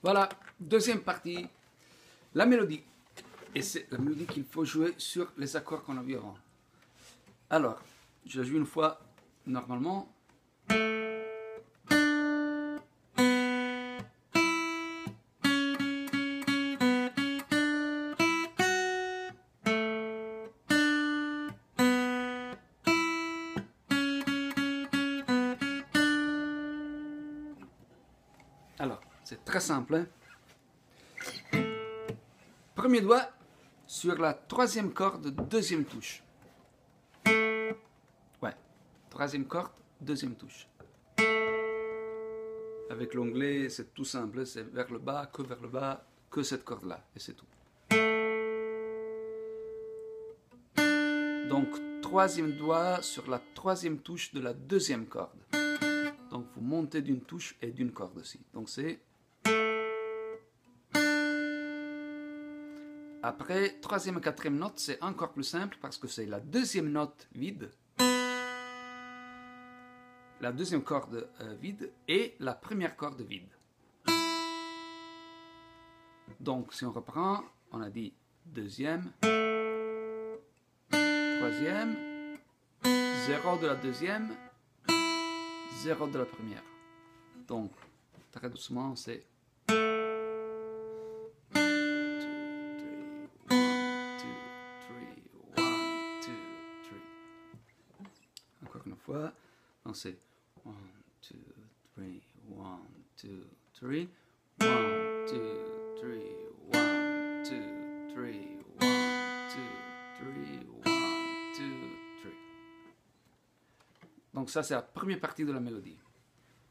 Voilà, deuxième partie, la mélodie. Et c'est la mélodie qu'il faut jouer sur les accords qu'on a vus avant. Alors, je la joue une fois normalement. Alors, c'est très simple. Hein? Premier doigt sur la troisième corde, deuxième touche. Ouais, troisième corde, deuxième touche. Avec l'onglet, c'est tout simple, c'est vers le bas, que cette corde-là, et c'est tout. Donc, troisième doigt sur la troisième touche de la deuxième corde. Donc, vous montez d'une touche et d'une corde aussi. Donc, c'est... Après, troisième et quatrième note, c'est encore plus simple parce que c'est la deuxième note vide, la deuxième corde vide et la première corde vide. Donc, si on reprend, on a dit deuxième, troisième, 0 de la deuxième, 0 de la première. Donc, très doucement, c'est... Encore une fois, donc c'est 1, 2, 3, 1, 2, 3, 1, 2, 3, 1, 2, 3, 1, 2, 3, 1, 2, 3. Donc ça c'est la première partie de la mélodie.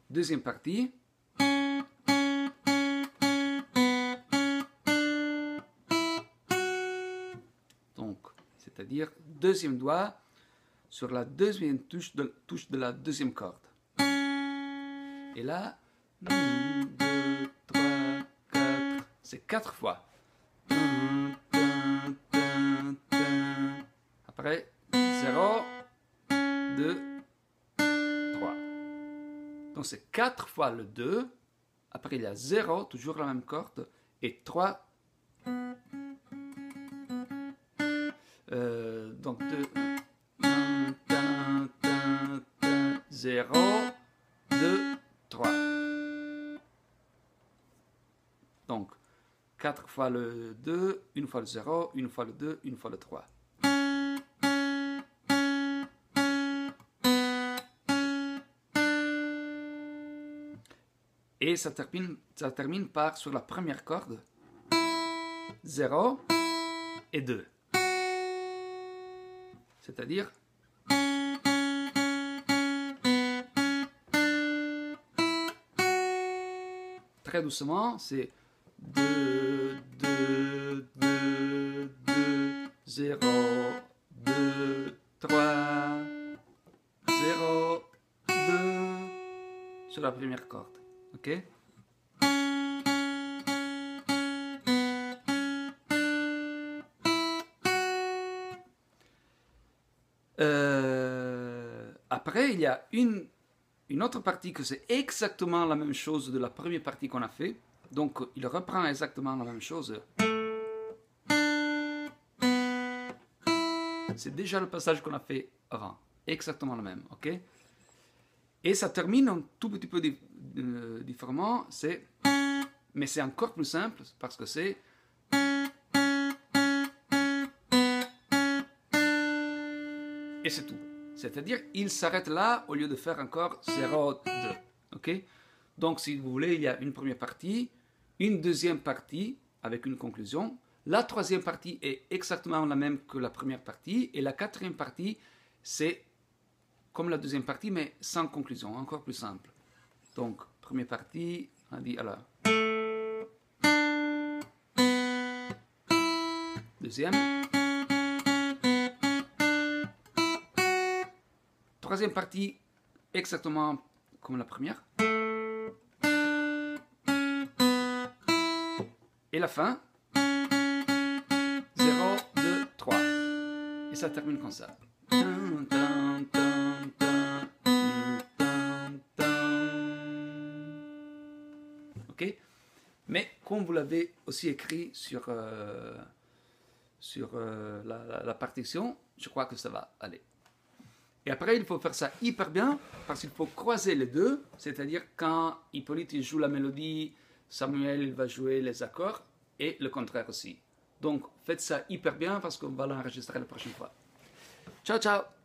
Deuxième partie. Donc, c'est-à-dire deuxième doigt sur la deuxième touche de la deuxième corde. Et là, 1, 2, 3, 4, c'est 4 fois. Après, 0, 2, 3. Donc c'est 4 fois le 2. Après, il y a 0, toujours la même corde, et 3. Donc 2, 0, 2, 3. Donc, 4 fois le 2, une fois le 0, une fois le 2, une fois le 3. Et ça termine par, sur la première corde, 0 et 2. C'est-à-dire... Très doucement, c'est 2, 2, 2, 2, 0, 2, 3, 0, 2, sur la première corde. Ok? Après, il y a une autre partie que c'est exactement la même chose de la première partie qu'on a fait. Donc, il reprend exactement la même chose. C'est déjà le passage qu'on a fait avant. Exactement le même, ok? Et ça termine un tout petit peu différemment. Mais c'est encore plus simple parce que c'est... Et c'est tout. C'est-à-dire, il s'arrête là au lieu de faire encore 0, 2. Ok? Donc, si vous voulez, il y a une première partie, une deuxième partie avec une conclusion. La troisième partie est exactement la même que la première partie. Et la quatrième partie, c'est comme la deuxième partie, mais sans conclusion, encore plus simple. Donc, première partie, on a dit alors. Deuxième. Troisième partie, exactement comme la première. Et la fin, 0, 2, 3. Et ça termine comme ça. Ok? Mais comme vous l'avez aussi écrit sur, la partition, je crois que ça va aller. Et après, il faut faire ça hyper bien, parce qu'il faut croiser les deux, c'est-à-dire quand Hippolyte il joue la mélodie, Samuel il va jouer les accords, et le contraire aussi. Donc faites ça hyper bien, parce qu'on va l'enregistrer la prochaine fois. Ciao, ciao!